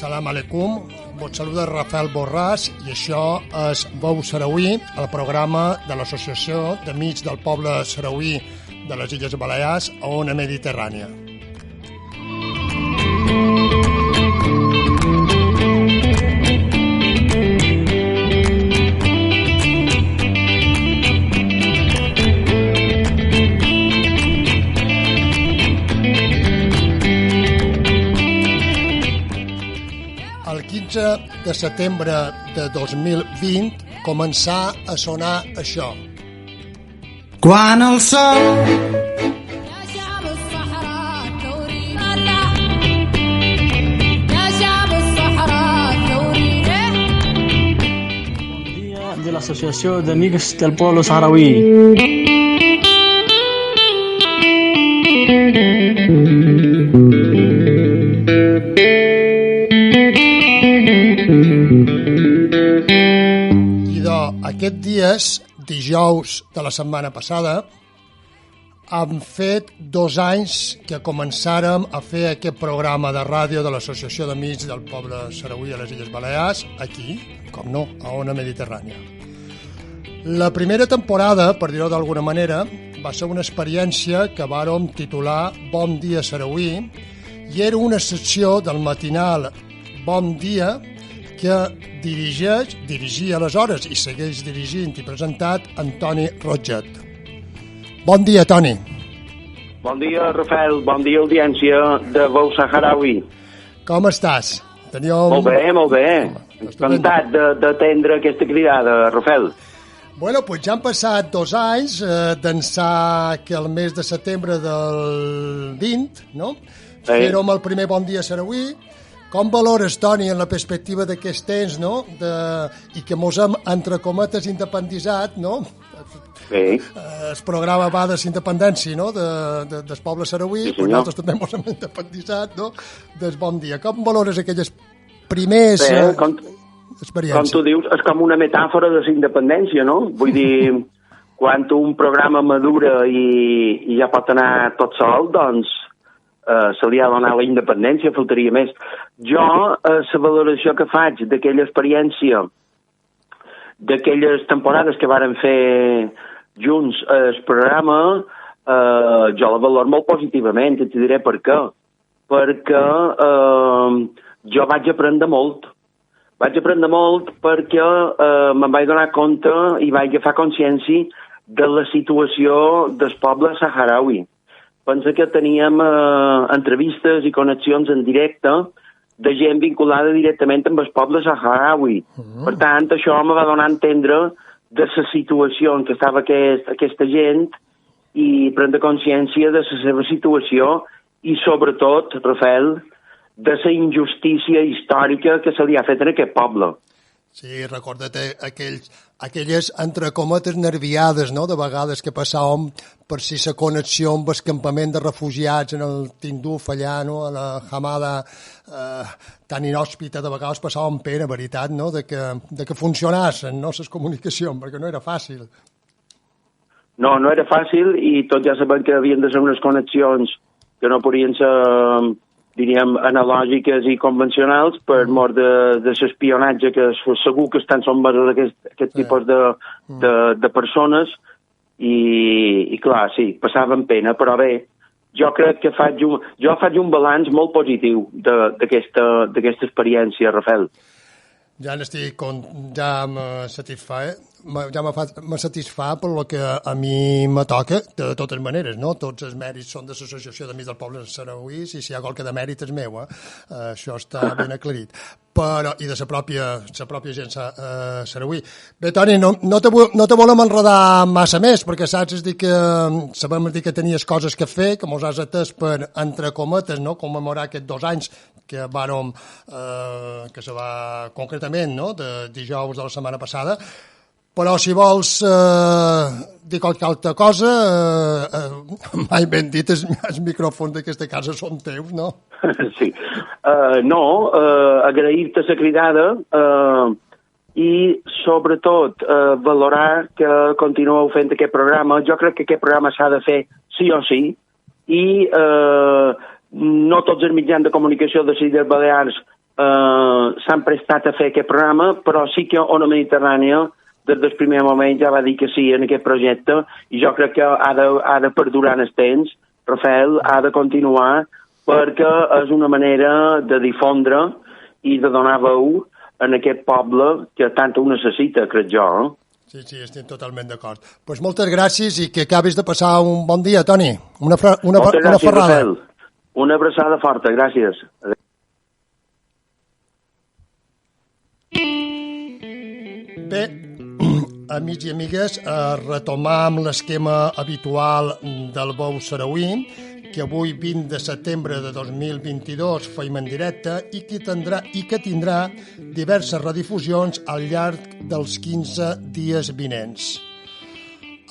Salam aleikum, vos saluda Rafael Borràs i això és Veu Sarauí, el programa de l'Associació d'Amics del Poble Sarauí de les Illes Balears a Ona Mediterrània. El 15 de setembre de 2020 començà a sonar això. Quan el sol de l'Associació d'Amics del Poble Sarauí. Aquests dies, dijous de la setmana passada, han fet 2 anys que començàrem a fer aquest programa de ràdio de l'Associació d'Amics del Poble Sarauí a les Illes Balears, aquí, com no, a Ona Mediterrània. La primera temporada, per dir-ho d'alguna manera, va ser una experiència que vàrem titular Bon dia Sarauí i era una secció del matinal Bon dia que dirigia aleshores i segueix dirigint i presentat Antoni Roget. Bon dia, Toni. Bon dia, Rafael. Bon dia, audiència de Veu Sarauí. Com estàs? Molt bé. Encantat d'atendre aquesta cridada, Rafael. Bueno, doncs ja han passat 2 anys d'ençà que el mes de setembre del 20, no? Fèrem el primer Bon dia Sarauí. Com valores, Toni, en la perspectiva d'aquest temps, no? I que mos hem, entre cometes, independitzat, no? Sí. El programa va de l'independència, no? Del poble sarauí, sí, nosaltres també mos hem independitzat, no? Del Bon dia. Com valores aquelles primers experiències? Com tu dius, és com una metàfora de la independència, no? Vull dir, quan un programa madura i ja pot anar tot sol, doncs se li ha donat la independència, faltaria més. Jo, la valoració que faig d'aquella experiència, d'aquelles temporades que varen fer junts el programa, jo la valoro molt positivament, et diré per què. Perquè jo vaig aprendre molt. Vaig aprendre molt perquè me'n vaig donar compte i vaig agafar consciència de la situació del poble saharaui. Pensa que teníem entrevistes i connexions en directe de gent vinculada directament amb el poble saharaui. Per tant, això me va donar a entendre de la situació en què estava aquesta gent i prendre consciència de la seva situació i, sobretot, Rafael, de la injustícia històrica que se li ha fet en aquest poble. Sí, recorda't aquelles, entre cometes, nerviades, no?, de vegades que passàvem per si la connexió amb el campament de refugiats en el Tinduf allà, no?, a la Hamada tan inhòspita, de vegades passàvem pena, veritat, no?, de que funcionassen, no?, les comunicacions, perquè no era fàcil. No era fàcil i tots ja sabem que havien de ser unes connexions que no podien ser, diríem, analògiques i convencionals per mort de l'espionatge que segur que estan sotmesos a aquest tipus de persones i clar, sí, passaven pena, però bé, jo crec que faig un balanç molt positiu d'aquesta experiència, Rafael. Ja me satisfà per lo que a mi me toca, de totes maneres, no? Tots els mèrits són de l'Associació d'Amics del Poble Sarauís i si hi ha qualque de mèrit és meu, això està ben aclarit. Però, i de la pròpia gent sarauí. Bé, Toni, no te volem enredar massa més, perquè saps dir que sabem dir que tenies coses que fer, que mos has atès per, entre cometes, no? Commemorar aquests 2 anys que vàrem, que se va concretament, no? De dijous de la setmana passada. Però si vols dir qualque altra cosa, mai ben dit, els micròfons d'aquesta casa són teus, no? Sí. Agrair-te la cridada i, sobretot, valorar que continueu fent aquest programa. Jo crec que aquest programa s'ha de fer sí o sí i no tots els mitjans de comunicació de les Illes Balears s'han prestat a fer aquest programa, però sí que Ona Mediterrània des del primer moment ja va dir que sí en aquest projecte i jo crec que ha de perdurar en el temps, Rafael, ha de continuar perquè és una manera de difondre i de donar veu en aquest poble que tant ho necessita, crec jo. Sí, estic totalment d'acord. Doncs moltes gràcies i que acabis de passar un bon dia, Toni. Una gràcies, ferrada. Rafael. Una abraçada forta, gràcies. Bé, amics i amigues, retomam l'esquema habitual del Bou Sarauí, que avui, 20 de setembre de 2022, feim en directe i que tindrà diverses redifusions al llarg dels 15 dies vinents.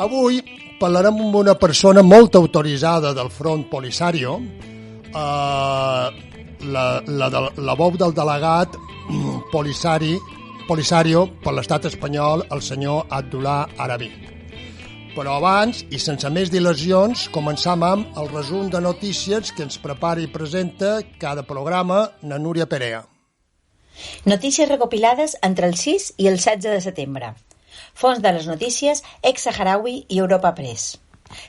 Avui parlarem amb una persona molt autoritzada del Front Polisario, la veu del delegat Polisario per l'estat espanyol, el senyor Abdullah Arabi. Però abans, i sense més dilacions, començam amb el resum de notícies que ens prepara i presenta cada programa na Núria Perea. Notícies recopilades entre el 6 i el 16 de setembre. Fons de les notícies, Ex-Saharaui i Europa Press.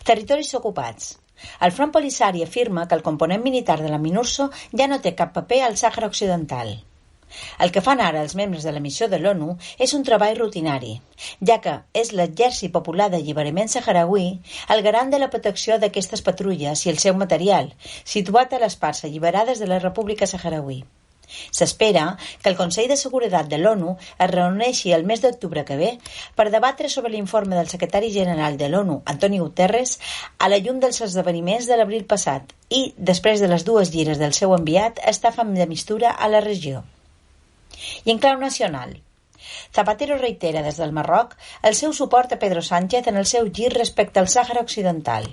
Territoris ocupats. El Front Polisario afirma que el component militar de la MINURSO ja no té cap paper al Sàhara Occidental. El que fan ara els membres de la missió de l'ONU és un treball rutinari, ja que és l'Exèrcit Popular d'Alliberament Saharaui el garant de la protecció d'aquestes patrulles i el seu material, situat a les parts alliberades de la República Saharaui. S'espera que el Consell de Seguretat de l'ONU es reuneixi el mes d'octubre que ve per debatre sobre l'informe del secretari general de l'ONU, Antonio Guterres, a la llum dels esdeveniments de l'abril passat i, després de les 2 gires del seu enviat, està fam de mistura a la regió. I en clau nacional, Zapatero reitera des del Marroc el seu suport a Pedro Sánchez en el seu gir respecte al Sàhara Occidental.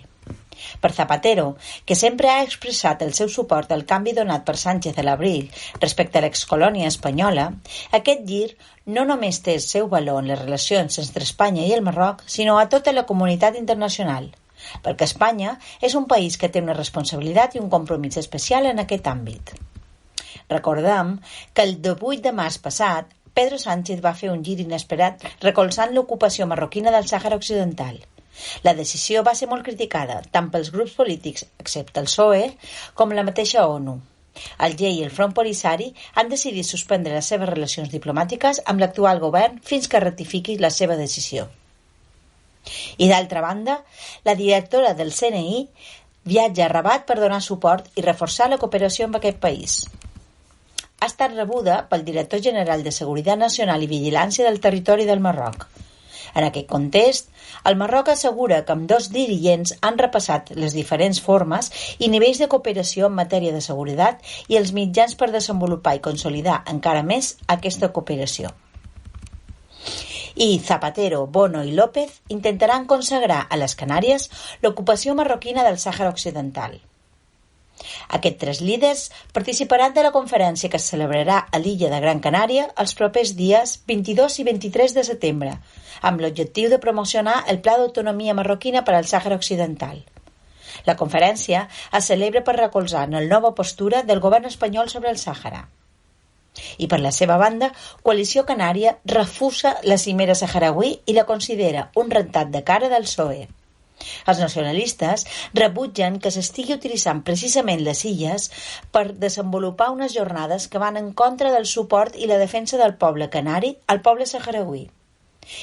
Per Zapatero, que sempre ha expressat el seu suport al canvi donat per Sánchez a l'abril respecte a l'excolònia espanyola, aquest gir no només té el seu valor en les relacions entre Espanya i el Marroc, sinó a tota la comunitat internacional, perquè Espanya és un país que té una responsabilitat i un compromís especial en aquest àmbit. Recordem que el 18 de març passat, Pedro Sánchez va fer un gir inesperat recolzant l'ocupació marroquina del Sàhara Occidental. La decisió va ser molt criticada, tant pels grups polítics, excepte el PSOE, com la mateixa ONU. El GEI i el Front Polisario han decidit suspendre les seves relacions diplomàtiques amb l'actual govern fins que ratifiqui la seva decisió. I d'altra banda, la directora del CNI viatja a Rabat per donar suport i reforçar la cooperació amb aquest país. Ha estat rebuda pel director general de Seguretat Nacional i Vigilància del Territori del Marroc. En aquest context, el Marroc assegura que ambdós dirigents han repassat les diferents formes i nivells de cooperació en matèria de seguretat i els mitjans per desenvolupar i consolidar encara més aquesta cooperació. I Zapatero, Bono i López intentaran consagrar a les Canàries l'ocupació marroquina del Sàhara Occidental. Aquests 3 líders participaran de la conferència que es celebrarà a l'illa de Gran Canària els propers dies 22 i 23 de setembre, amb l'objectiu de promocionar el Pla d'Autonomia Marroquina per al Sàhara Occidental. La conferència es celebra per recolzar en la nova postura del govern espanyol sobre el Sàhara. I per la seva banda, Coalició Canària refusa la cimera saharaui i la considera un rentat de cara del PSOE. Els nacionalistes rebutgen que s'estigui utilitzant precisament les illes per desenvolupar unes jornades que van en contra del suport i la defensa del poble canari al poble saharauí.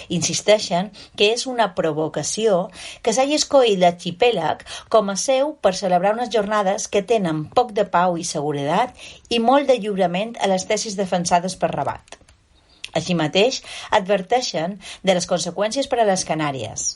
Insisteixen que és una provocació que s'hagi escollit l'arxipèlag com a seu per celebrar unes jornades que tenen poc de pau i seguretat i molt de lliurament a les tesis defensades per Rabat. Així mateix, adverteixen de les conseqüències per a les Canàries.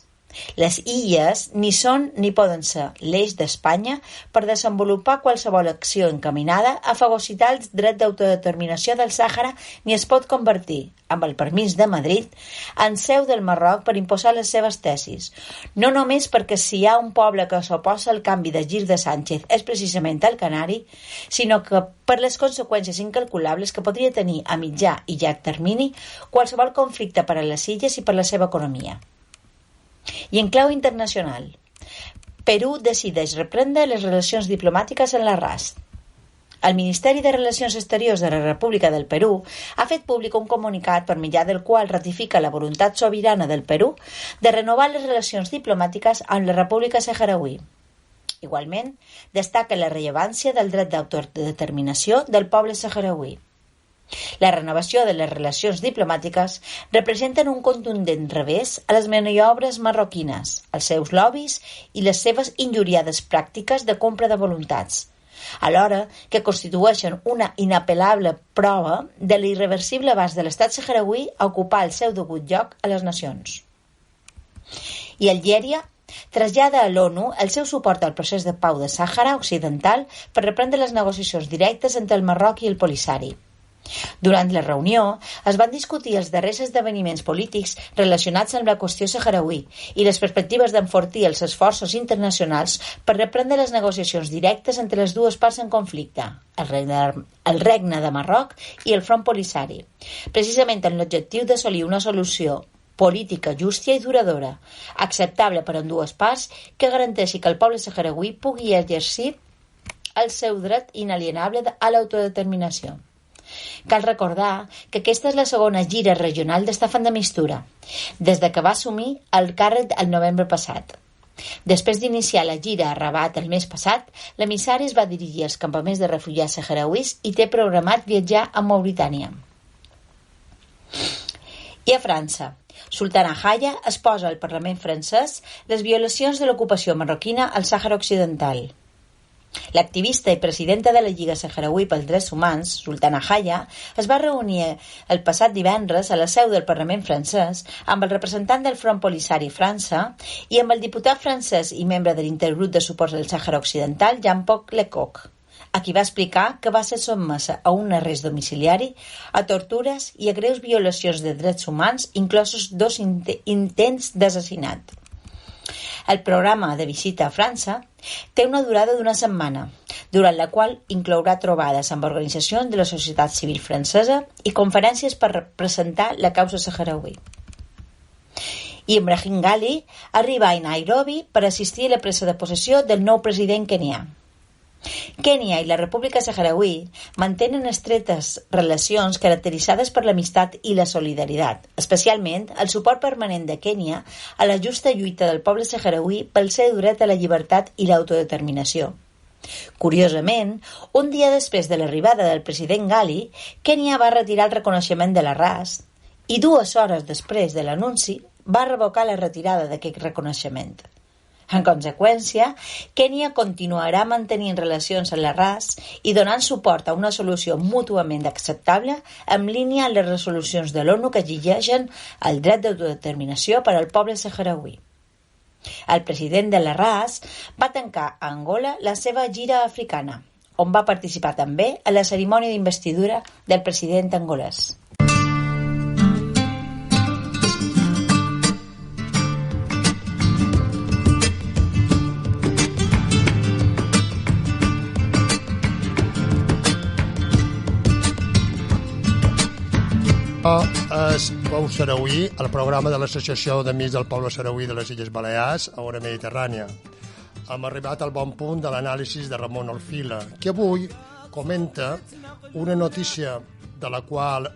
Les illes ni són ni poden ser l'eix d'Espanya per desenvolupar qualsevol acció encaminada a fagocitar el dret d'autodeterminació del Sàhara ni es pot convertir, amb el permís de Madrid, en seu del Marroc per imposar les seves tesis. No només perquè si hi ha un poble que s'oposa al canvi de gir de Sánchez és precisament el canari, sinó que per les conseqüències incalculables que podria tenir a mitjà i llarg termini qualsevol conflicte per a les illes i per la seva economia. I en clau internacional, Perú decideix reprendre les relacions diplomàtiques en la RAS. El Ministeri de Relacions Exteriors de la República del Perú ha fet públic un comunicat per mitjà del qual ratifica la voluntat sobirana del Perú de renovar les relacions diplomàtiques amb la República Saharauí. Igualment, destaca la rellevància del dret d'autodeterminació del poble saharauí. La renovació de les relacions diplomàtiques representen un contundent revés a les maniobres marroquines, als seus lobbies i les seves injuriades pràctiques de compra de voluntats, alhora que constitueixen una inapel·lable prova de l'irreversible abast de l'estat saharauí a ocupar el seu degut lloc a les nacions. I Algèria trasllada a l'ONU el seu suport al procés de pau de Sàhara Occidental per reprendre les negociacions directes entre el Marroc i el Polisario. Durant la reunió es van discutir els darrers esdeveniments polítics relacionats amb la qüestió saharauí i les perspectives d'enfortir els esforços internacionals per reprendre les negociacions directes entre les dues parts en conflicte, el Regne de Marroc i el Front Polisario, precisament amb l'objectiu d'assolir una solució política justa i duradora, acceptable per a dues parts, que garanteixi que el poble saharauí pugui exercir el seu dret inalienable a l'autodeterminació. Cal recordar que aquesta és la segona gira regional d'Staffan de Mistura, des de que va assumir el càrrec el novembre passat. Després d'iniciar la gira a Rabat el mes passat, l'emissari es va dirigir als campaments de refugiats saharauís i té programat viatjar a Mauritània. I a França, Sultana Haya exposa al Parlament francès les violacions de l'ocupació marroquina al Sàhara Occidental. L'activista i presidenta de la Lliga Saharauí pels Drets Humans, Sultana Haya, es va reunir el passat divendres a la seu del Parlament francès amb el representant del Front Polisario França i amb el diputat francès i membre de l'intergrup de suport del Sàhara Occidental, Jean-Paul Lecoq, a qui va explicar que va ser sotmesa a un arrest domiciliari, a tortures i a greus violacions de drets humans, inclosos 2 intents d'assassinat. El programa de visita a França té una durada d'1 setmana, durant la qual inclourà trobades amb organitzacions de la societat civil francesa i conferències per presentar la causa saharauí. I Ibrahim Ghali arriba a Nairobi per assistir a la presa de possessió del nou president kenià. Kènia i la República Saharauí mantenen estretes relacions caracteritzades per l'amistat i la solidaritat, especialment el suport permanent de Kènia a la justa lluita del poble saharauí pel seu dret a la llibertat i l'autodeterminació. Curiosament, un dia després de l'arribada del president Ghali, Kènia va retirar el reconeixement de la RAS i 2 hores després de l'anunci va revocar la retirada d'aquest reconeixement. En conseqüència, Kènia continuarà mantenint relacions amb la RAS i donant suport a una solució mútuament acceptable en línia amb les resolucions de l'ONU que exigeixen el dret d'autodeterminació per al poble saharauí. El president de la RAS va tancar a Angola la seva gira africana, on va participar també a la cerimònia d'investidura del president angolès. És Veu Sarauí, el programa de l'Associació d'Amics del Poble Sarauí de les Illes Balears a Hora Mediterrània. Hem arribat al bon punt de l'anàlisi de Ramon Orfila, que avui comenta una notícia de la qual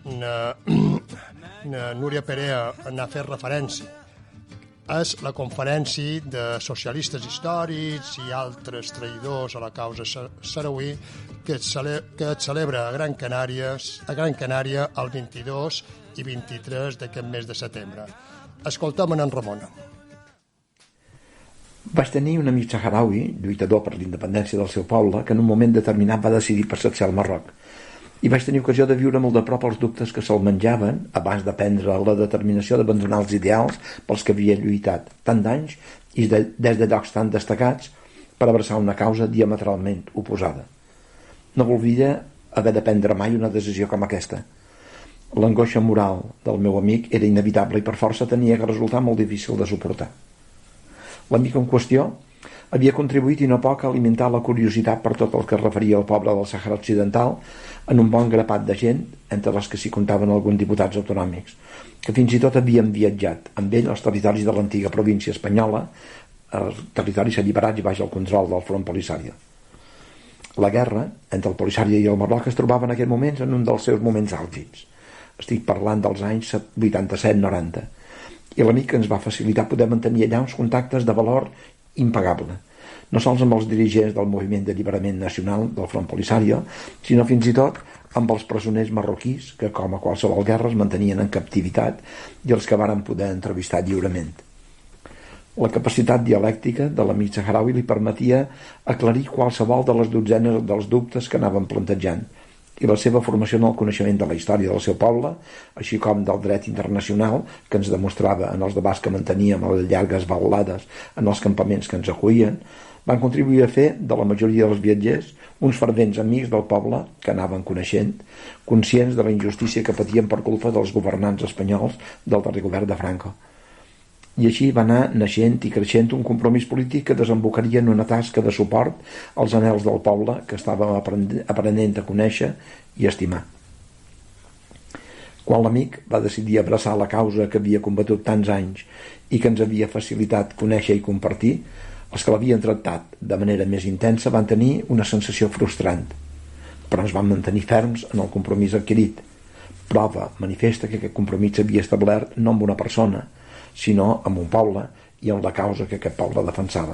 Núria Perea n'ha fet referència. és la conferència de socialistes històrics i altres traïdors a la causa sarauí que es celebra a Gran Canària el 22 i 23 d'aquest mes de setembre. Escoltem en Ramon. Vaig tenir un amic saharaui, lluitador per la independència del seu poble, que en un moment determinat va decidir passar-se al Marroc. I vaig tenir ocasió de viure molt de prop els dubtes que se'l menjaven abans de prendre la determinació d'abandonar els ideals pels que havia lluitat tant d'anys i des de llocs tan destacats per abraçar una causa diametralment oposada. No volia haver de prendre mai una decisió com aquesta. L'angoixa moral del meu amic era inevitable i per força tenia que resultar molt difícil de suportar. L'amic en qüestió havia contribuït i no poc a alimentar la curiositat per tot el que es referia al poble del Sàhara Occidental en un bon grapat de gent, entre les que s'hi comptaven alguns diputats autonòmics, que fins i tot havien viatjat amb ell als territoris de l'antiga província espanyola, els territoris alliberats i baix el control del Front Polisario. La guerra entre el Polisario i el Marroc es trobava en aquest moment en un dels seus moments àlgids. Estic parlant dels anys 87-90. I l'amic ens va facilitar poder mantenir allà uns contactes de valor impagable, no sols amb els dirigents del moviment d'alliberament nacional del Front Polisario, sinó fins i tot amb els presoners marroquís que, com a qualsevol guerra, es mantenien en captivitat i els que varen poder entrevistar lliurement. La capacitat dialèctica de l'amic saharaui li permetia aclarir qualsevol de les dotzenes dels dubtes que anaven plantejant, i la seva formació en el coneixement de la història del seu poble, així com del dret internacional, que ens demostrava en els debats que manteníem a les llargues balades en els campaments que ens acollien, van contribuir a fer de la majoria dels viatgers uns fervents amics del poble que anaven coneixent, conscients de la injustícia que patien per culpa dels governants espanyols del darrer govern de Franco. I així va anar naixent i creixent un compromís polític que desembocaria en una tasca de suport als anhels del poble que estàvem aprenent a conèixer i estimar. Quan l'amic va decidir abraçar la causa que havia combatut tants anys i que ens havia facilitat conèixer i compartir, els que l'havien tractat de manera més intensa van tenir una sensació frustrant, però ens van mantenir ferms en el compromís adquirit. Prova manifesta que aquest compromís s'havia establert no amb una persona, sinó amb un poble i amb la causa que aquest poble defensava.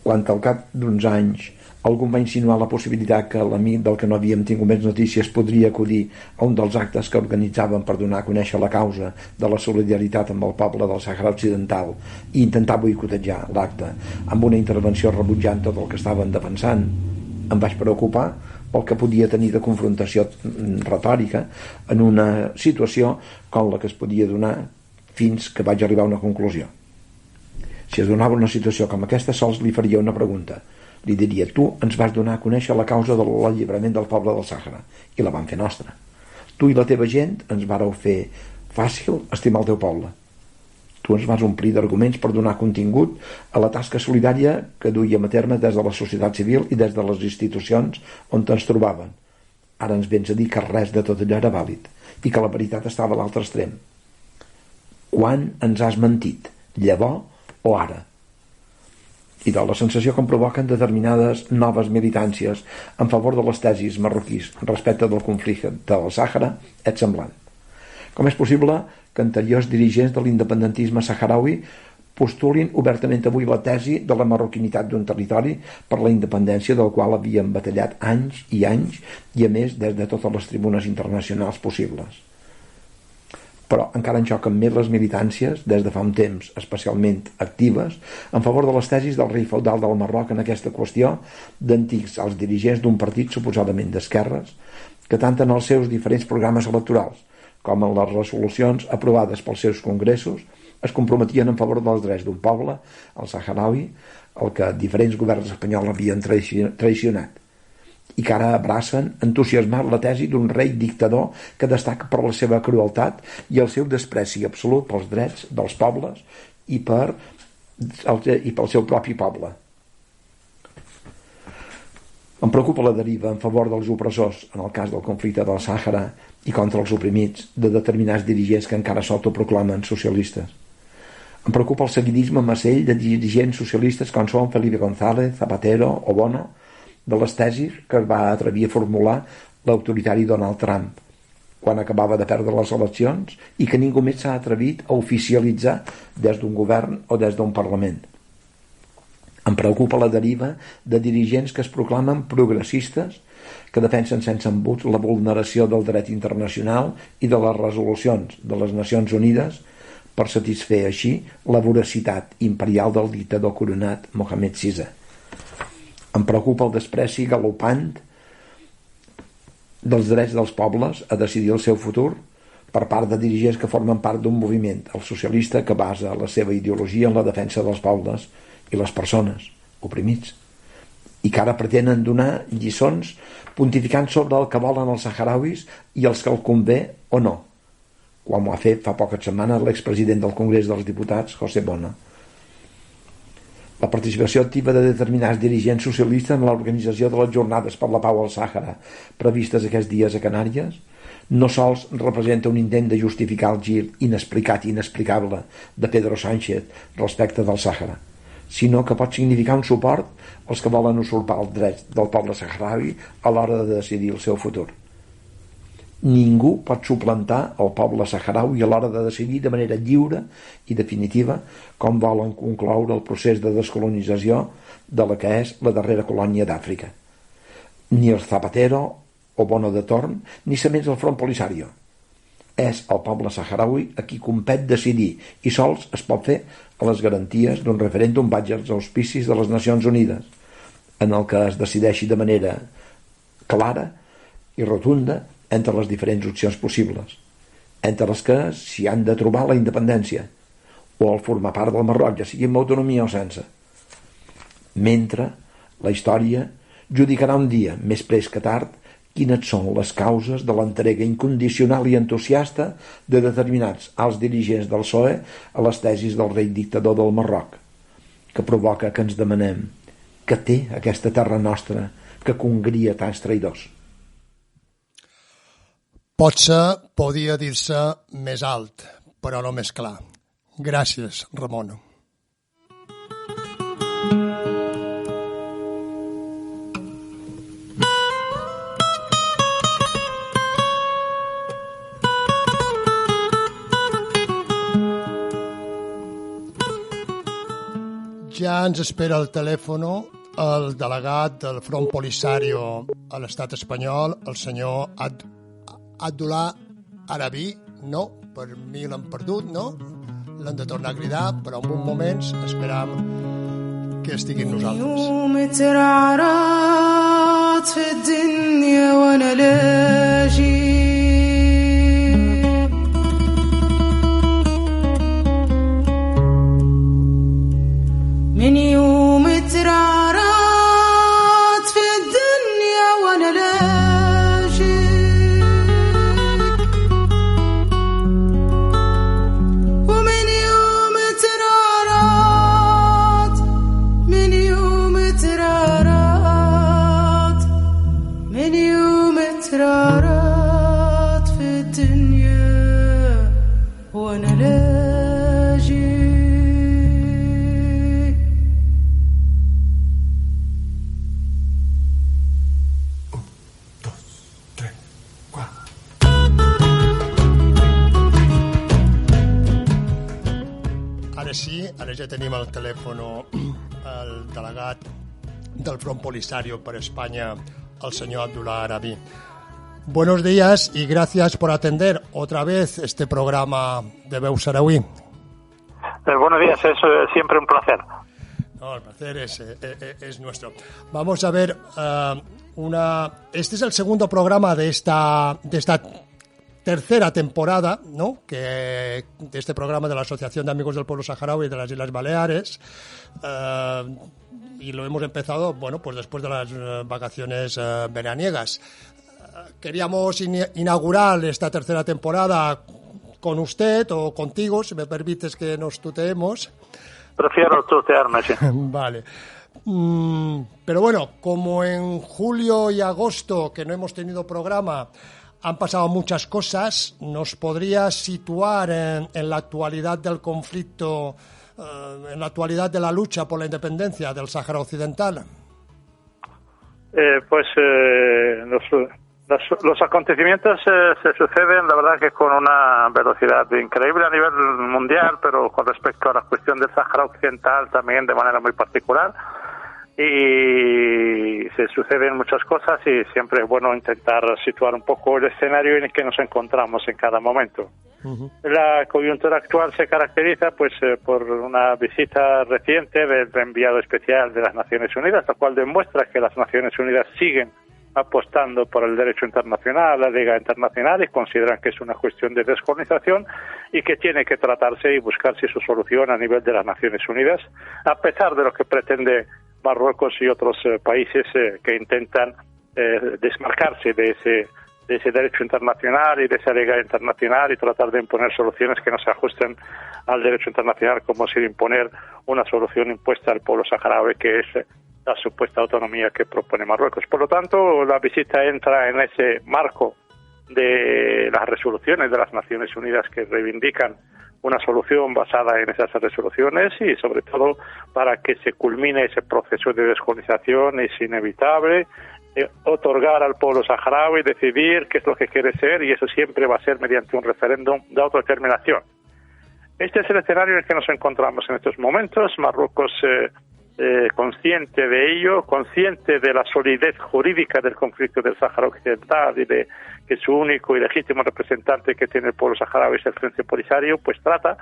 Quan al cap d'uns anys algú va insinuar la possibilitat que l'amic del que no havíem tingut més notícies podria acudir a un dels actes que organitzaven per donar a conèixer la causa de la solidaritat amb el poble del Sàhara Occidental i intentar boicotejar l'acte amb una intervenció rebutjant tot el que estaven defensant, em vaig preocupar pel que podia tenir de confrontació retòrica en una situació com la que es podia donar fins que vaig arribar a una conclusió. Si es donava una situació com aquesta, sols li faria una pregunta. Li diria: tu ens vas donar a conèixer la causa de l'alliberament del poble del Sàhara i la vam fer nostra. Tu i la teva gent ens vareu fer fàcil estimar el teu poble. Tu ens vas omplir d'arguments per donar contingut a la tasca solidària que duíem a terme des de la societat civil i des de les institucions on ens trobaven. Ara ens vens a dir que res de tot allò era vàlid i que la veritat estava a l'altre extrem. Quan ens has mentit? Llavors o ara? I de la sensació que em provoquen determinades noves militàncies en favor de les tesis marroquís respecte del conflicte del Sàhara és semblant. Com és possible que anteriors dirigents de l'independentisme saharaui postulin obertament avui la tesi de la marroquinitat d'un territori per la independència del qual havien batallat anys i anys i a més des de totes les tribunes internacionals possibles? Però encara en xoquen més les militàncies, des de fa un temps especialment actives, en favor de les tesis del rei feudal del Marroc en aquesta qüestió, d'antics als dirigents d'un partit suposadament d'esquerres, que tant en els seus diferents programes electorals com en les resolucions aprovades pels seus congressos es comprometien en favor dels drets d'un poble, el saharaui, el que diferents governs espanyols havien traicionat, i que ara abracen entusiasmat la tesi d'un rei dictador que destaca per la seva crueltat i el seu despreci absolut pels drets dels pobles i pel seu propi poble. Em preocupa la deriva en favor dels opressors en el cas del conflicte del Sàhara i contra els oprimits de determinats dirigents que encara s'autoproclamen socialistes. Em preocupa el seguidisme massell de dirigents socialistes com són Felipe González, Zapatero o Bono, de les tesis que es va atrevir a formular l'autoritari Donald Trump, quan acabava de perdre les eleccions i que ningú més s'ha atrevit a oficialitzar des d'un govern o des d'un Parlament. Em preocupa la deriva de dirigents que es proclamen progressistes, que defensen sense embuts la vulneració del dret internacional i de les resolucions de les Nacions Unides per satisfer així la voracitat imperial del dictador coronat Mohamed VI. Em preocupa el despreci galopant dels drets dels pobles a decidir el seu futur per part de dirigents que formen part d'un moviment, el socialista, que basa la seva ideologia en la defensa dels pobles i les persones oprimits, i que ara pretenen donar lliçons pontificant sobre el que volen els saharauis i els que el convé o no, com ho ha fet fa poques setmanes l'expresident del Congrés dels Diputats, José Bona. La participació activa de determinats dirigents socialistes en l'organització de les jornades per la pau al Sàhara previstes aquests dies a Canàries no sols representa un intent de justificar el gir inexplicat i inexplicable de Pedro Sánchez respecte del Sàhara, sinó que pot significar un suport als que volen usurpar els drets del poble saharaui a l'hora de decidir el seu futur. Ningú pot suplantar el poble saharaui a l'hora de decidir de manera lliure i definitiva com volen concloure el procés de descolonització de la que és la darrera colònia d'Àfrica. Ni el Zapatero o Bono de Torn, ni semés el Front Polisario. És el poble saharaui a qui compet decidir i sols es pot fer a les garanties d'un referèndum baix als auspicis de les Nacions Unides, en el que es decideixi de manera clara i rotunda entre les diferents opcions possibles, entre les que s'hi han de trobar la independència o el formar part del Marroc, ja sigui amb autonomia o sense. Mentre la història judicarà un dia, més prest que tard, quines són les causes de l'entrega incondicional i entusiasta de determinats alts dirigents del PSOE a les tesis del rei dictador del Marroc, que provoca que ens demanem què té aquesta terra nostra que congria tants traïdors. Potser podia dir-se més alt, però no més clar. Gràcies, Ramon. Ja ens espera al telèfon el delegat del Front Polisario a l'estat espanyol, el senyor Abdullah Arabi. No, per mi l'han perdut, no? L'han de tornar a cridar, però en uns moments esperam que estigui amb nosaltres. من يوم ترعرعت في الدنيا وانا لاجيك ومن يوم ترعرعت من يوم ترعرعت من يوم ترعرعت في الدنيا وانا لاجيك. Ara ja tenim al telèfon el delegat del Front Polisario per España, el señor Abdullah Arabi. Buenos días y gracias por atender otra vez este programa de Veu Saharaui. Buenos días, es siempre un placer. No, el placer es nuestro. Vamos a ver, este es el segundo programa de esta tercera temporada, ¿no?, que de este programa de la Asociación de Amigos del Pueblo Saharaui de las Islas Baleares, y lo hemos empezado, bueno, pues después de las vacaciones veraniegas. Queríamos inaugurar esta tercera temporada con usted o contigo, si me permites que nos tuteemos. Prefiero tutearme, sí. Vale. Pero bueno, como en julio y agosto, que no hemos tenido programa, han pasado muchas cosas. ¿Nos podría situar en la actualidad del conflicto, en la actualidad de la lucha por la independencia del Sáhara Occidental? Los acontecimientos se suceden, la verdad, que con una velocidad increíble a nivel mundial, pero con respecto a la cuestión del Sáhara Occidental también de manera muy particular. Y se suceden muchas cosas y siempre es bueno intentar situar un poco el escenario en el que nos encontramos en cada momento. La coyuntura actual se caracteriza por una visita reciente del enviado especial de las Naciones Unidas, la cual demuestra que las Naciones Unidas siguen apostando por el derecho internacional, la Liga Internacional, y consideran que es una cuestión de descolonización y que tiene que tratarse y buscarse su solución a nivel de las Naciones Unidas, a pesar de lo que pretende Marruecos y otros países que intentan desmarcarse de ese derecho internacional y de esa Liga Internacional y tratar de imponer soluciones que no se ajusten al derecho internacional, como si imponer una solución impuesta al pueblo saharaui, que es la supuesta autonomía que propone Marruecos. Por lo tanto, la visita entra en ese marco de las resoluciones de las Naciones Unidas que reivindican una solución basada en esas resoluciones y, sobre todo, para que se culmine ese proceso de descolonización. Es inevitable otorgar al pueblo saharaui decidir qué es lo que quiere ser, y eso siempre va a ser mediante un referéndum de autodeterminación. Este es el escenario en el que nos encontramos en estos momentos. Marruecos, consciente de ello, consciente de la solidez jurídica del conflicto del Sáhara Occidental y de que su único y legítimo representante que tiene el pueblo saharaui es el Frente Polisario, pues trata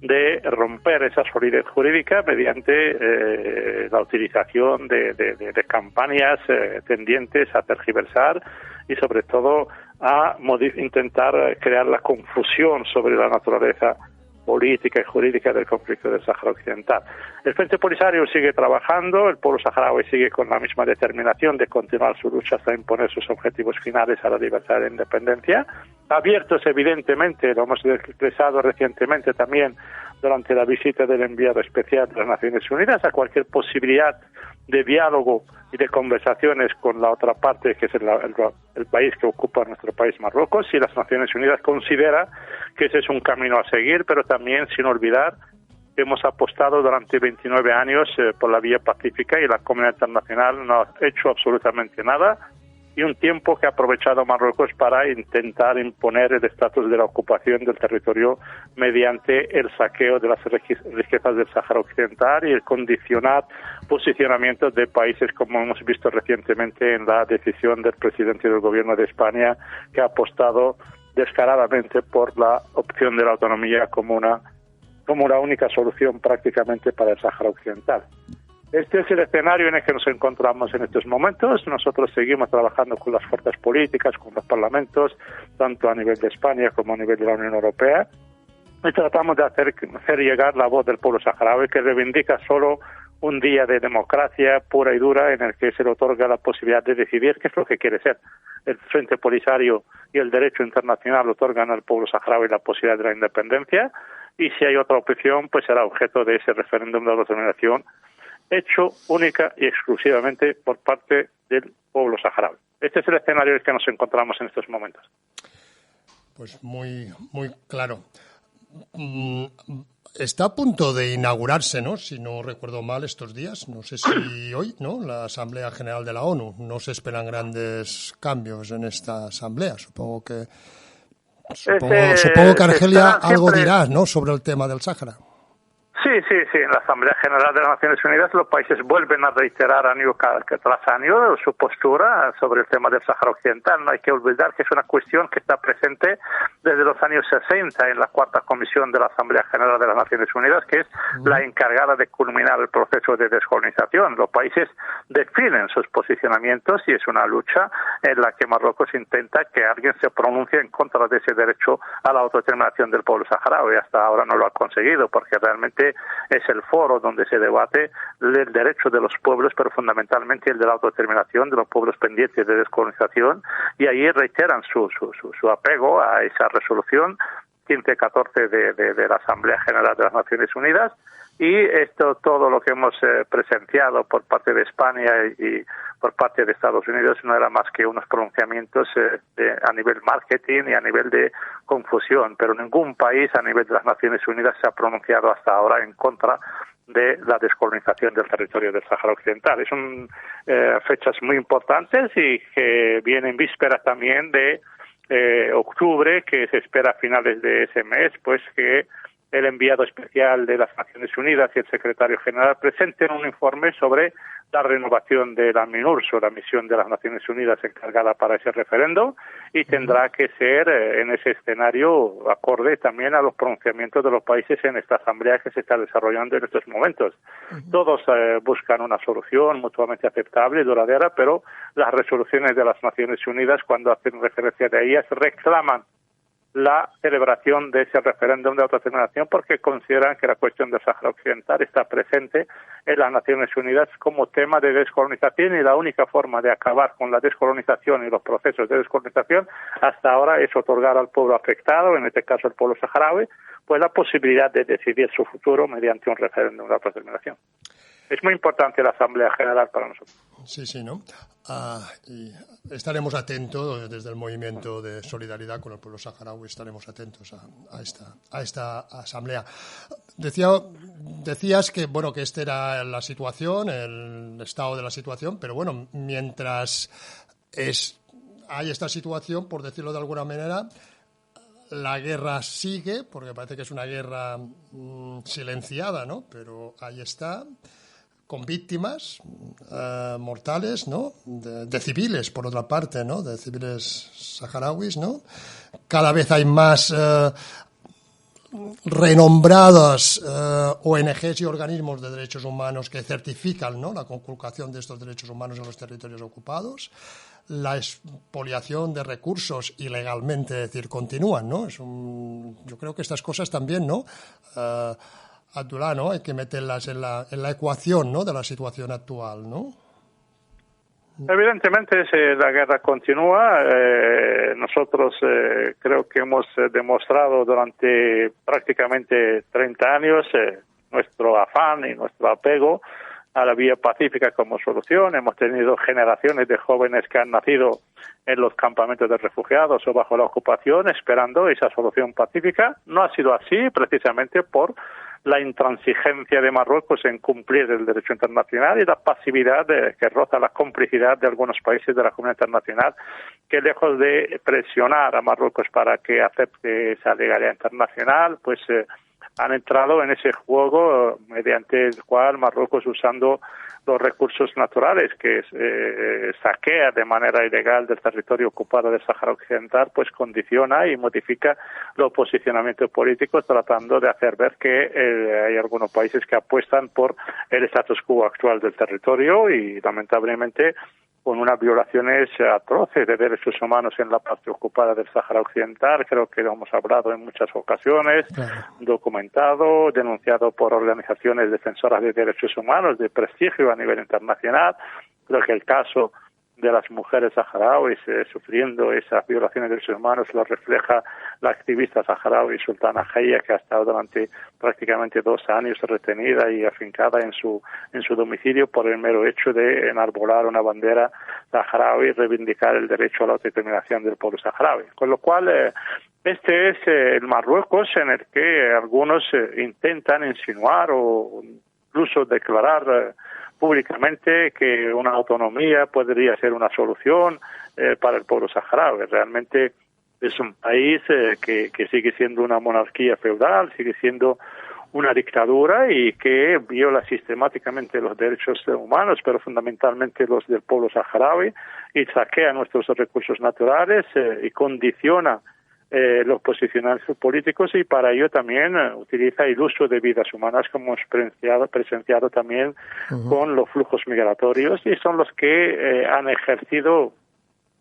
de romper esa solidez jurídica mediante la utilización de campañas tendientes a tergiversar y, sobre todo, a intentar crear la confusión sobre la naturaleza política y jurídica del conflicto del Sáhara Occidental. El Frente Polisario sigue trabajando, el pueblo saharaui sigue con la misma determinación de continuar su lucha hasta imponer sus objetivos finales a la libertad y la independencia, abiertos evidentemente, lo hemos expresado recientemente también durante la visita del enviado especial de las Naciones Unidas, a cualquier posibilidad de diálogo y de conversaciones con la otra parte, que es el país que ocupa nuestro país, Marruecos, y las Naciones Unidas considera que ese es un camino a seguir, pero también sin olvidar que hemos apostado durante 29 años por la vía pacífica y la comunidad internacional no ha hecho absolutamente nada, y un tiempo que ha aprovechado Marruecos para intentar imponer el estatus de la ocupación del territorio mediante el saqueo de las riquezas del Sáhara Occidental y el condicionar posicionamientos de países, como hemos visto recientemente en la decisión del presidente del gobierno de España, que ha apostado descaradamente por la opción de la autonomía como la única solución prácticamente para el Sáhara Occidental. Este es el escenario en el que nos encontramos en estos momentos. Nosotros seguimos trabajando con las fuerzas políticas, con los parlamentos, tanto a nivel de España como a nivel de la Unión Europea, y tratamos de hacer llegar la voz del pueblo saharaui, que reivindica solo un día de democracia pura y dura en el que se le otorga la posibilidad de decidir qué es lo que quiere ser. El Frente Polisario y el derecho internacional otorgan al pueblo saharaui la posibilidad de la independencia, y si hay otra opción, pues será objeto de ese referéndum de autodeterminación hecho única y exclusivamente por parte del pueblo saharaui. Este es el escenario en el que nos encontramos en estos momentos. Pues muy claro. Está a punto de inaugurarse, ¿no? Si no recuerdo mal, estos días, no sé si hoy, ¿no? La Asamblea General de la ONU. No se esperan grandes cambios en esta asamblea. Supongo que Argelia algo dirá, ¿no? Sobre el tema del Sáhara. Sí. En la Asamblea General de las Naciones Unidas los países vuelven a reiterar año tras año su postura sobre el tema del Sáhara Occidental. No hay que olvidar que es una cuestión que está presente desde los años 60 en la Cuarta Comisión de la Asamblea General de las Naciones Unidas, que es la encargada de culminar el proceso de descolonización. Los países definen sus posicionamientos y es una lucha en la que Marruecos intenta que alguien se pronuncie en contra de ese derecho a la autodeterminación del pueblo saharaui. Hasta ahora no lo ha conseguido, porque realmente es el foro donde se debate el derecho de los pueblos, pero fundamentalmente el de la autodeterminación de los pueblos pendientes de descolonización, y ahí reiteran su apego a esa resolución 1514 de la Asamblea General de las Naciones Unidas. Y esto, todo lo que hemos presenciado por parte de España y por parte de Estados Unidos, no era más que unos pronunciamientos a nivel marketing y a nivel de confusión, pero ningún país a nivel de las Naciones Unidas se ha pronunciado hasta ahora en contra de la descolonización del territorio del Sáhara Occidental. Son fechas muy importantes y que vienen vísperas también de octubre, que se espera a finales de ese mes, pues que el enviado especial de las Naciones Unidas y el secretario general presenten un informe sobre la renovación de la MINURSO, la misión de las Naciones Unidas encargada para ese referendo, y tendrá que ser en ese escenario acorde también a los pronunciamientos de los países en esta asamblea que se está desarrollando en estos momentos. Todos buscan una solución mutuamente aceptable y duradera, pero las resoluciones de las Naciones Unidas, cuando hacen referencia a ellas, reclaman la celebración de ese referéndum de autodeterminación porque consideran que la cuestión del Sáhara Occidental está presente en las Naciones Unidas como tema de descolonización, y la única forma de acabar con la descolonización y los procesos de descolonización hasta ahora es otorgar al pueblo afectado, en este caso el pueblo saharaui, pues la posibilidad de decidir su futuro mediante un referéndum de autodeterminación. Es muy importante la Asamblea General para nosotros. Sí, ¿no? Y estaremos atentos desde el movimiento de solidaridad con el pueblo saharaui, estaremos atentos a esta asamblea. Decías que bueno, que esta era la situación, el estado de la situación, pero bueno, mientras hay esta situación, por decirlo de alguna manera, la guerra sigue, porque parece que es una guerra silenciada, ¿no? Pero ahí está, con víctimas mortales, ¿no? De civiles, por otra parte, ¿no? De civiles saharauis, ¿no? Cada vez hay más renombradas ONGs y organismos de derechos humanos que certifican, ¿no?, la conculcación de estos derechos humanos en los territorios ocupados. La expoliación de recursos ilegalmente, es decir, continúan, ¿no? Yo creo que estas cosas también, ¿no? Abdullah, ¿no? Hay que meterlas en la ecuación, ¿no?, de la situación actual, ¿no? Evidentemente, la guerra continúa. Nosotros creo que hemos demostrado durante prácticamente 30 años nuestro afán y nuestro apego a la vía pacífica como solución. Hemos tenido generaciones de jóvenes que han nacido en los campamentos de refugiados o bajo la ocupación esperando esa solución pacífica. No ha sido así precisamente por la intransigencia de Marruecos en cumplir el derecho internacional y la pasividad que roza la complicidad de algunos países de la comunidad internacional que, lejos de presionar a Marruecos para que acepte esa legalidad internacional, pues han entrado en ese juego mediante el cual Marruecos, usando los recursos naturales que saquea de manera ilegal del territorio ocupado del Sáhara Occidental, pues condiciona y modifica los posicionamientos políticos, tratando de hacer ver que hay algunos países que apuestan por el status quo actual del territorio y, lamentablemente, con unas violaciones atroces de derechos humanos en la parte ocupada del Sáhara Occidental. Creo que lo hemos hablado en muchas ocasiones, claro, documentado, denunciado por organizaciones defensoras de derechos humanos de prestigio a nivel internacional. Creo que el caso de las mujeres saharauis sufriendo esas violaciones de derechos humanos lo refleja la activista saharaui Sultana Jaya, que ha estado durante prácticamente 2 años retenida y afincada en su domicilio por el mero hecho de enarbolar una bandera saharaui y reivindicar el derecho a la autodeterminación del pueblo saharaui. Con lo cual, este es el Marruecos en el que algunos intentan insinuar o incluso declarar públicamente que una autonomía podría ser una solución para el pueblo saharaui. Realmente es un país que sigue siendo una monarquía feudal, sigue siendo una dictadura y que viola sistemáticamente los derechos humanos, pero fundamentalmente los del pueblo saharaui, y saquea nuestros recursos naturales y condiciona los posicionamientos políticos, y para ello también utiliza el uso de vidas humanas, como hemos presenciado también con los flujos migratorios, y son los que han ejercido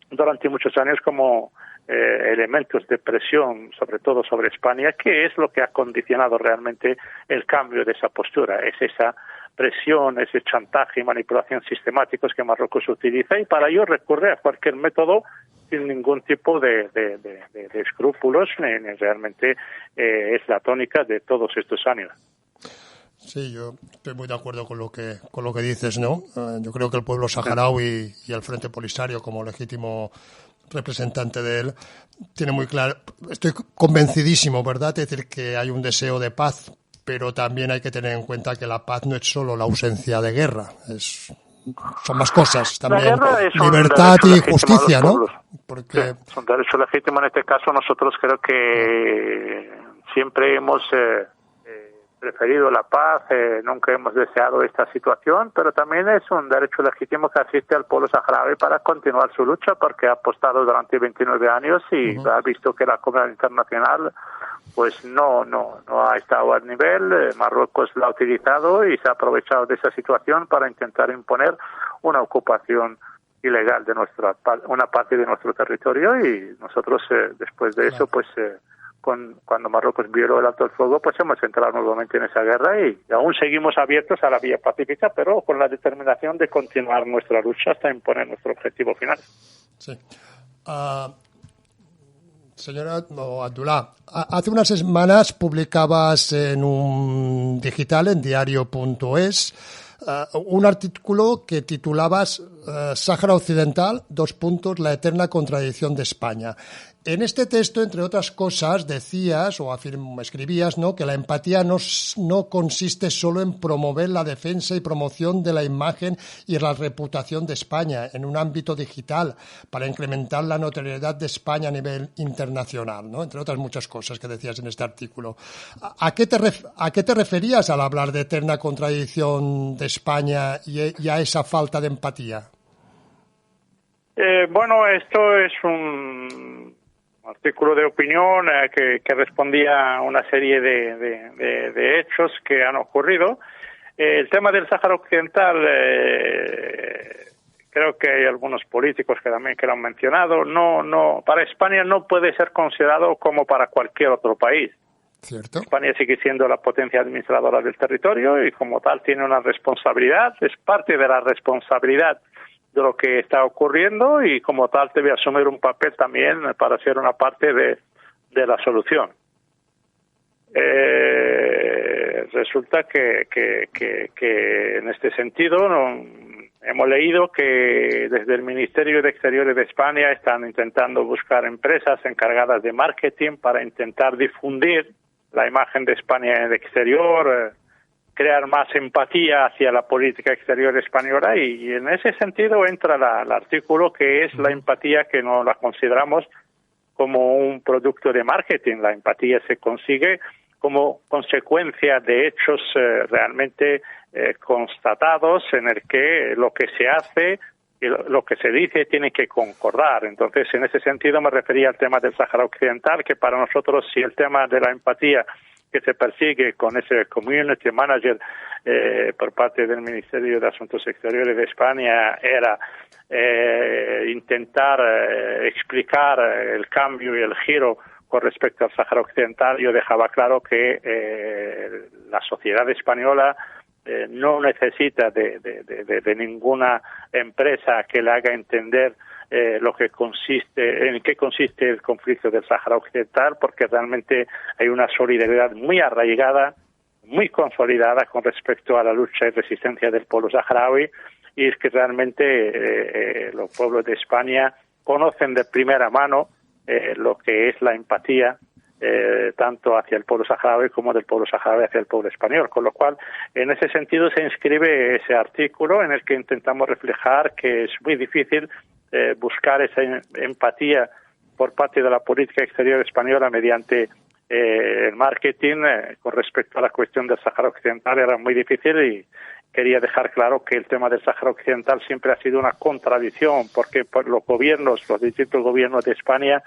durante muchos años como elementos de presión, sobre todo sobre España, que es lo que ha condicionado realmente el cambio de esa postura. Es esa presión, ese chantaje y manipulación sistemáticos que Marruecos utiliza, y para ello recurre a cualquier método sin ningún tipo de escrúpulos, ni realmente es la tónica de todos estos años. Sí, yo estoy muy de acuerdo con lo que dices, ¿no? Yo creo que el pueblo saharaui y el Frente Polisario, como legítimo representante de él, tiene muy claro, estoy convencidísimo, ¿verdad?, es decir, que hay un deseo de paz, pero también hay que tener en cuenta que la paz no es solo la ausencia de guerra, son más cosas, también libertad y justicia, ¿no? Porque es un derecho legítimo. En este caso nosotros creo que siempre hemos preferido la paz, nunca hemos deseado esta situación, pero también es un derecho legítimo que asiste al pueblo saharaui para continuar su lucha, porque ha apostado durante 29 años y ha visto que la comunidad internacional pues no ha estado al nivel. Marruecos la ha utilizado y se ha aprovechado de esa situación para intentar imponer una ocupación ilegal de una parte de nuestro territorio, y nosotros después de eso pues cuando Marruecos violó el alto el fuego, pues hemos entrado nuevamente en esa guerra y aún seguimos abiertos a la vía pacífica, pero con la determinación de continuar nuestra lucha hasta imponer nuestro objetivo final. Sí. Señora Abdullah, hace unas semanas publicabas en un digital, en diario.es, un artículo que titulabas Sáhara Occidental, : la eterna contradicción de España. En este texto, entre otras cosas, decías o escribías, ¿no?, que la empatía no consiste solo en promover la defensa y promoción de la imagen y la reputación de España en un ámbito digital para incrementar la notoriedad de España a nivel internacional, ¿no?, entre otras muchas cosas que decías en este artículo. ¿A qué te referías al hablar de eterna contradicción de España y a esa falta de empatía? Bueno, esto es un artículo de opinión que respondía a una serie de hechos que han ocurrido. El tema del Sáhara Occidental, creo que hay algunos políticos que también lo han mencionado, para España no puede ser considerado como para cualquier otro país. ¿Cierto? España sigue siendo la potencia administradora del territorio y como tal tiene una responsabilidad, es parte de la responsabilidad de lo que está ocurriendo y como tal debe asumir un papel también para ser una parte de la solución. Resulta que en este sentido hemos leído que desde el Ministerio de Exteriores de España están intentando buscar empresas encargadas de marketing para intentar difundir la imagen de España en el exterior, crear más empatía hacia la política exterior española, y en ese sentido entra el artículo que es la empatía, que no la consideramos como un producto de marketing. La empatía se consigue como consecuencia de hechos realmente constatados, en el que lo que se hace y lo que se dice tiene que concordar. Entonces, en ese sentido me refería al tema del Sáhara Occidental, que para nosotros, si el tema de la empatía que se persigue con ese community manager por parte del Ministerio de Asuntos Exteriores de España era intentar explicar el cambio y el giro con respecto al Sáhara Occidental, yo dejaba claro que la sociedad española no necesita de ninguna empresa que le haga entender en qué consiste el conflicto del Sáhara Occidental, porque realmente hay una solidaridad muy arraigada, muy consolidada con respecto a la lucha y resistencia del pueblo saharaui, y es que realmente los pueblos de España conocen de primera mano lo que es la empatía tanto hacia el pueblo saharaui como del pueblo saharaui hacia el pueblo español, con lo cual en ese sentido se inscribe ese artículo en el que intentamos reflejar que es muy difícil buscar esa empatía por parte de la política exterior española mediante el marketing con respecto a la cuestión del Sáhara Occidental. Era muy difícil y quería dejar claro que el tema del Sáhara Occidental siempre ha sido una contradicción, porque los distintos gobiernos de España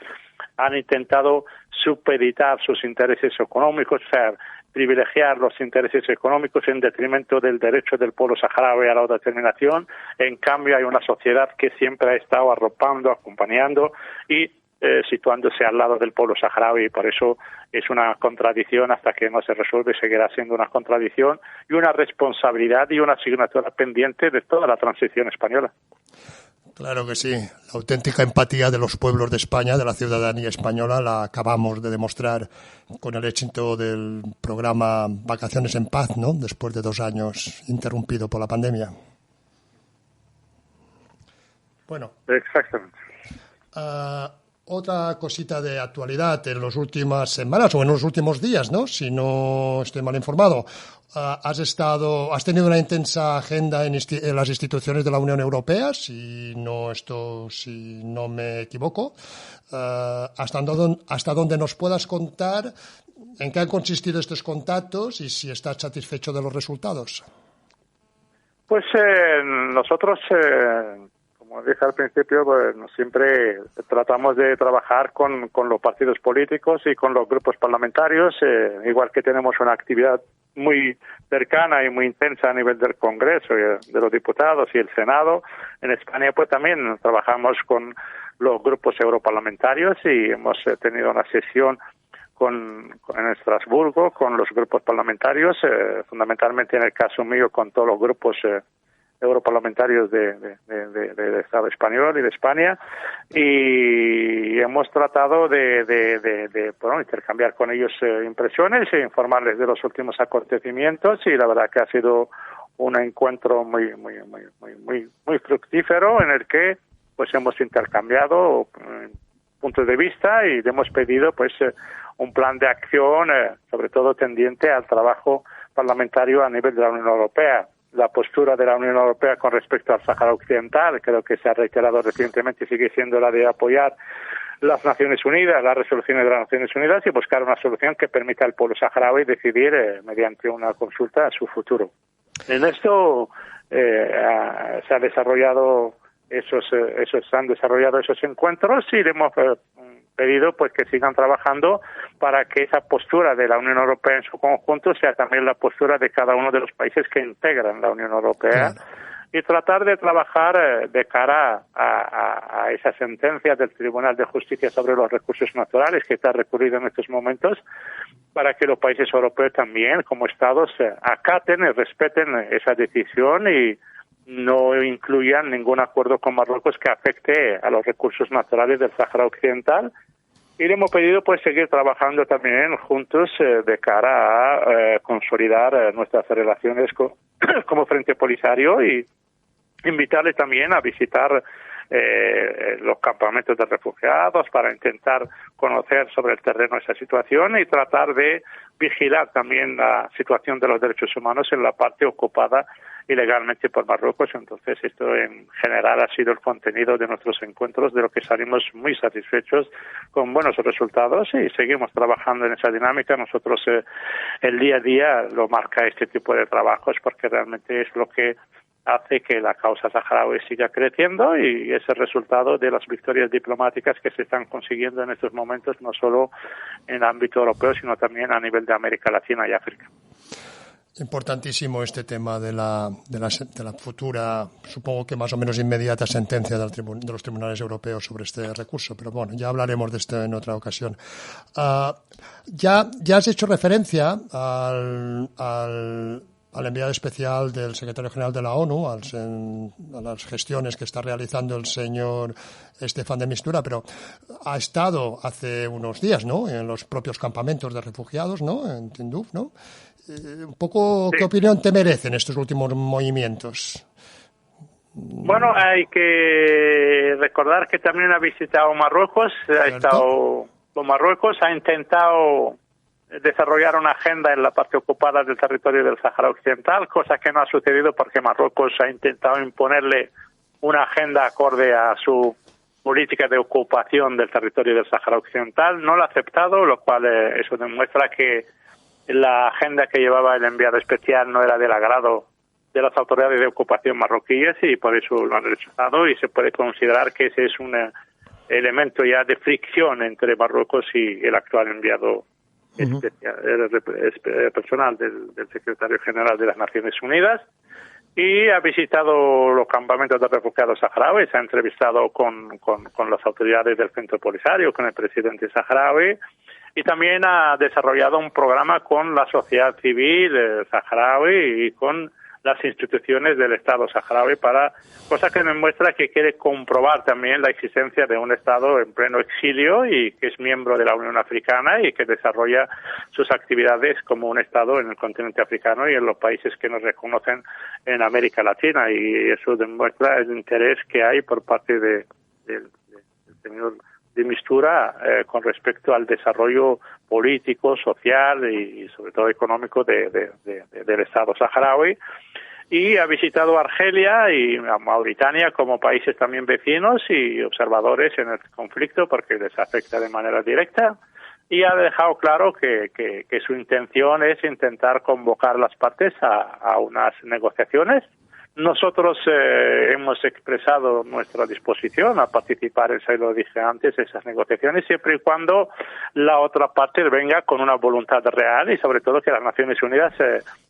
han intentado supeditar sus intereses económicos, o sea, privilegiar los intereses económicos en detrimento del derecho del pueblo saharaui a la autodeterminación. En cambio, hay una sociedad que siempre ha estado arropando, acompañando y situándose al lado del pueblo saharaui, y por eso es una contradicción. Hasta que no se resuelve seguirá siendo una contradicción y una responsabilidad y una asignatura pendiente de toda la transición española. Claro que sí. La auténtica empatía de los pueblos de España, de la ciudadanía española, la acabamos de demostrar con el éxito del programa Vacaciones en Paz, ¿no?, después de 2 años interrumpido por la pandemia. Bueno. Exactamente. Otra cosita de actualidad en las últimas semanas o en los últimos días, ¿no? Si no estoy mal informado, has tenido una intensa agenda en las instituciones de la Unión Europea, si no me equivoco. Hasta donde nos puedas contar en qué han consistido estos contactos y si estás satisfecho de los resultados. Pues nosotros, como dije al principio, pues, siempre tratamos de trabajar con los partidos políticos y con los grupos parlamentarios, igual que tenemos una actividad muy cercana y muy intensa a nivel del Congreso y de los diputados y el Senado. En España pues también trabajamos con los grupos europarlamentarios y hemos tenido una sesión en Estrasburgo con los grupos parlamentarios, fundamentalmente en el caso mío con todos los grupos europarlamentarios del Estado español y de España, y hemos tratado de intercambiar con ellos impresiones e informarles de los últimos acontecimientos, y la verdad que ha sido un encuentro muy fructífero en el que pues hemos intercambiado puntos de vista y le hemos pedido pues un plan de acción, sobre todo tendiente al trabajo parlamentario a nivel de la Unión Europea. La postura de la Unión Europea con respecto al Sáhara Occidental, creo que se ha reiterado recientemente, sigue siendo la de apoyar las Naciones Unidas, las resoluciones de las Naciones Unidas, y buscar una solución que permita al pueblo saharaui decidir mediante una consulta su futuro. En esto se han desarrollado esos encuentros, y le hemos pedido pues que sigan trabajando para que esa postura de la Unión Europea en su conjunto sea también la postura de cada uno de los países que integran la Unión Europea. Claro. Y tratar de trabajar de cara a esa sentencia del Tribunal de Justicia sobre los recursos naturales que está recurrido en estos momentos, para que los países europeos también, como Estados, acaten y respeten esa decisión y no incluyan ningún acuerdo con Marruecos que afecte a los recursos naturales del Sáhara Occidental. Y le hemos pedido pues seguir trabajando también juntos de cara a consolidar nuestras relaciones como Frente Polisario, y invitarle también a visitar los campamentos de refugiados para intentar conocer sobre el terreno esa situación y tratar de vigilar también la situación de los derechos humanos en la parte ocupada ilegalmente por Marruecos. Entonces, esto en general ha sido el contenido de nuestros encuentros, de lo que salimos muy satisfechos, con buenos resultados, y seguimos trabajando en esa dinámica. Nosotros el día a día lo marca este tipo de trabajos, porque realmente es lo que hace que la causa saharaui siga creciendo, y es el resultado de las victorias diplomáticas que se están consiguiendo en estos momentos, no solo en el ámbito europeo, sino también a nivel de América Latina y África. Importantísimo este tema de la futura, supongo que más o menos inmediata sentencia de los tribunales europeos sobre este recurso, pero bueno, ya hablaremos de esto en otra ocasión. Ya has hecho referencia al enviado especial del secretario general de la ONU, a las gestiones que está realizando el señor Staffan de Mistura, pero ha estado hace unos días, ¿no?, en los propios campamentos de refugiados, ¿no?, en Tinduf, ¿no? Un poco, sí. ¿Qué opinión te merecen estos últimos movimientos? Bueno, hay que recordar que también ha visitado Marruecos, ha intentado desarrollar una agenda en la parte ocupada del territorio del Sáhara Occidental, cosa que no ha sucedido porque Marruecos ha intentado imponerle una agenda acorde a su política de ocupación del territorio del Sáhara Occidental. No lo ha aceptado, lo cual eso demuestra que la agenda que llevaba el enviado especial no era del agrado de las autoridades de ocupación marroquíes, y por eso lo han rechazado, y se puede considerar que ese es un elemento ya de fricción entre Marruecos y el actual enviado personal del secretario general de las Naciones Unidas. Y ha visitado los campamentos de refugiados saharauis, ha entrevistado con las autoridades del Centro Polisario, con el presidente saharaui, y también ha desarrollado un programa con la sociedad civil saharaui y con las instituciones del Estado saharaui, cosa que demuestra que quiere comprobar también la existencia de un Estado en pleno exilio y que es miembro de la Unión Africana y que desarrolla sus actividades como un Estado en el continente africano y en los países que nos reconocen en América Latina, y eso demuestra el interés que hay por parte del señor de mistura con respecto al desarrollo político, social y sobre todo económico del Estado saharaui. Y ha visitado Argelia y a Mauritania como países también vecinos y observadores en el conflicto porque les afecta de manera directa. Y ha dejado claro que su intención es intentar convocar las partes a unas negociaciones. Nosotros hemos expresado nuestra disposición a participar, se lo dije antes, en esas negociaciones, siempre y cuando la otra parte venga con una voluntad real y sobre todo que las Naciones Unidas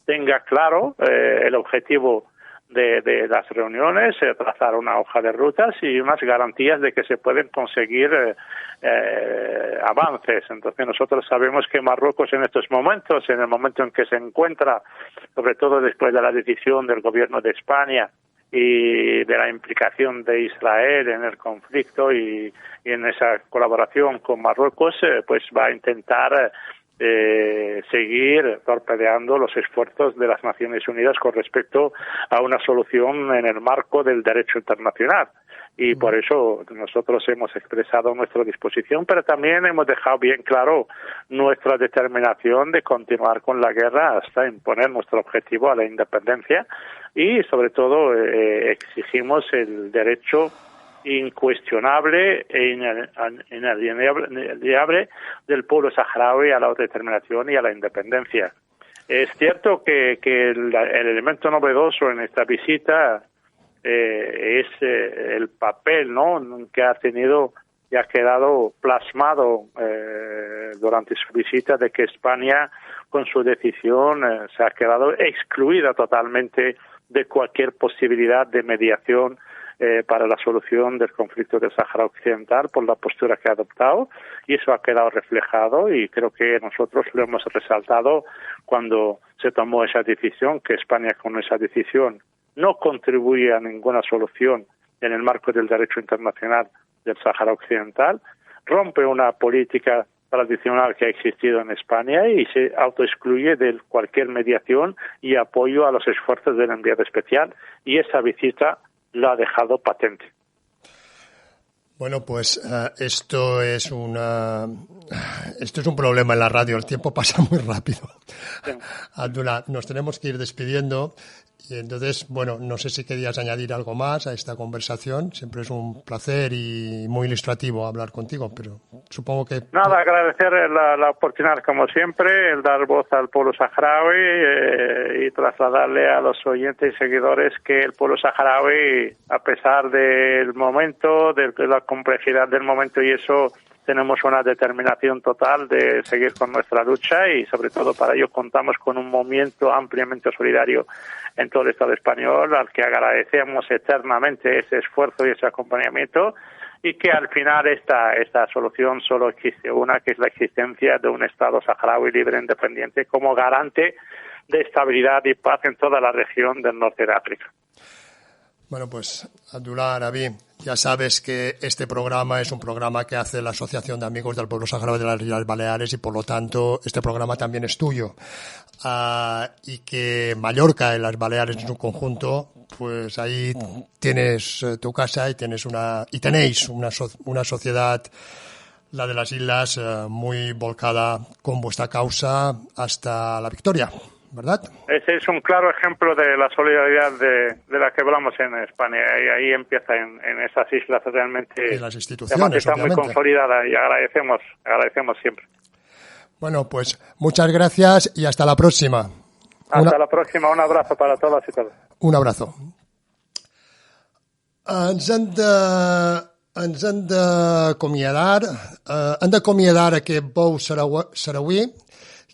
tenga claro el objetivo de las reuniones, trazar una hoja de rutas y unas garantías de que se pueden conseguir avances. Entonces nosotros sabemos que Marruecos en estos momentos, en el momento en que se encuentra, sobre todo después de la decisión del gobierno de España y de la implicación de Israel en el conflicto y en esa colaboración con Marruecos, pues va a intentar seguir torpedeando los esfuerzos de las Naciones Unidas con respecto a una solución en el marco del derecho internacional. Y por eso nosotros hemos expresado nuestra disposición, pero también hemos dejado bien claro nuestra determinación de continuar con la guerra hasta imponer nuestro objetivo a la independencia y, sobre todo, exigimos el derecho incuestionable e inalienable del pueblo saharaui a la autodeterminación y a la independencia. Es cierto que el elemento novedoso en esta visita es el papel, ¿no?, que ha tenido y ha quedado plasmado durante su visita de que España, con su decisión, se ha quedado excluida totalmente de cualquier posibilidad de mediación para la solución del conflicto del Sáhara Occidental por la postura que ha adoptado, y eso ha quedado reflejado y creo que nosotros lo hemos resaltado cuando se tomó esa decisión, que España con esa decisión no contribuye a ninguna solución en el marco del derecho internacional del Sáhara Occidental, rompe una política tradicional que ha existido en España y se autoexcluye de cualquier mediación y apoyo a los esfuerzos del enviado especial, y esa visita lo ha dejado patente. Bueno, pues esto es un problema en la radio. El tiempo pasa muy rápido. Sí. Abdullah, nos tenemos que ir despidiendo. Y entonces, bueno, no sé si querías añadir algo más a esta conversación. Siempre es un placer y muy ilustrativo hablar contigo, pero supongo que... Nada, agradecer la oportunidad, como siempre, el dar voz al pueblo saharaui y trasladarle a los oyentes y seguidores que el pueblo saharaui, a pesar del momento, de la complejidad del momento y eso, tenemos una determinación total de seguir con nuestra lucha y sobre todo para ello contamos con un movimiento ampliamente solidario en todo el Estado español al que agradecemos eternamente ese esfuerzo y ese acompañamiento y que al final esta solución solo existe una, que es la existencia de un Estado saharaui libre e independiente como garante de estabilidad y paz en toda la región del norte de África. Bueno, pues Abdullah Arabi, ya sabes que este programa es un programa que hace la Asociación de Amigos del Pueblo Saharaui de las Islas Baleares y por lo tanto este programa también es tuyo. Y que Mallorca y las Baleares en su conjunto, pues ahí tienes tu casa y tenéis una sociedad, la de las islas, muy volcada con vuestra causa hasta la victoria, ¿verdad? Ese es un claro ejemplo de la solidaridad de la que hablamos en España y ahí empieza en esas islas realmente. Y las instituciones, está obviamente. Muy consolidada y agradecemos siempre. Bueno, pues muchas gracias y hasta la próxima. Hasta la próxima, un abrazo para todas y todos. Un abrazo. Ens hem d'acomiadar aquest vou sarauí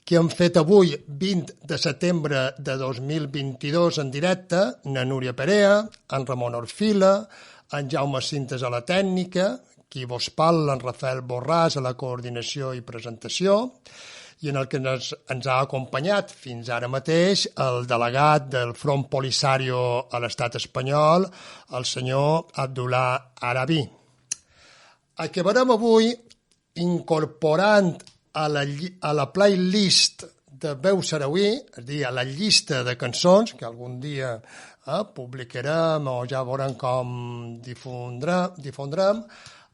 que hem fet avui, 20 de setembre de 2022, en directe, na Núria Perea, en Ramon Orfila, en Jaume Cintes a la tècnica, qui vos parla, en Rafael Borràs a la coordinació i presentació, i en el que ens ha acompanyat fins ara mateix el delegat del Front Polisario a l'estat espanyol, el senyor Abdullah Arabi. Acabarem avui incorporant a la playlist de veu sarauí, és a dir, a la llista de cançons que algun dia publicarem o ja veurem com difondrem,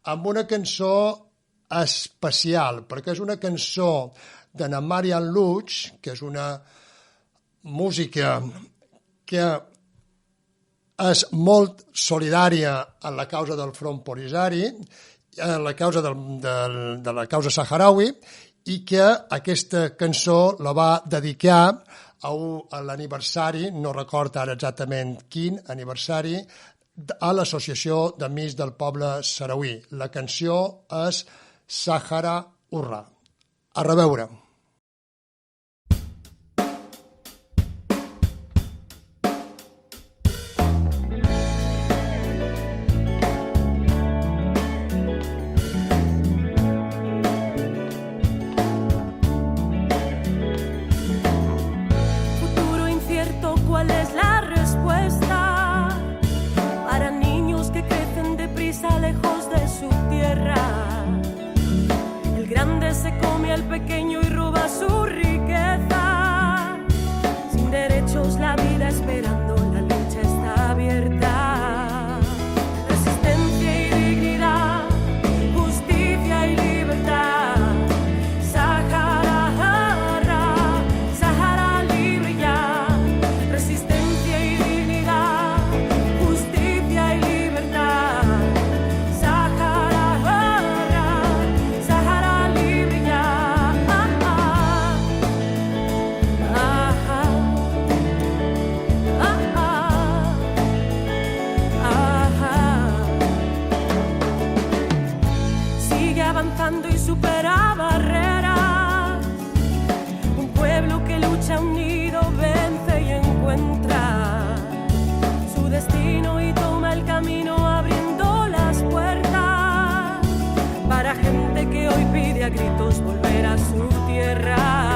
amb una cançó especial, perquè és una cançó de na Marian Lutz, que és una música que és molt solidària en la causa del Front Polisari, en la causa de la causa saharaui, i que aquesta cançó la va dedicar a l'aniversari, no recordo ara exactament quin aniversari, a l'Associació d'Amics del Poble Sarauí. La canció és Sahara Urra. A reveure. Futuro incierto, ¿cuál es la respuesta? Para niños que crecen deprisa lejos de su tierra. El grande se come al pequeño y roba su riqueza. Sin derechos la vida esperando, la lucha está abierta. Resistencia y dignidad, justicia y libertad. Sahara libre ya. Resistencia y dignidad, justicia y libertad. Sahara libre ya. Sigue avanzando y supera barreras. Un pueblo que lucha unido vence y encuentra su destino y toma el camino abriendo las puertas para gente que hoy pide a gritos volver a su tierra.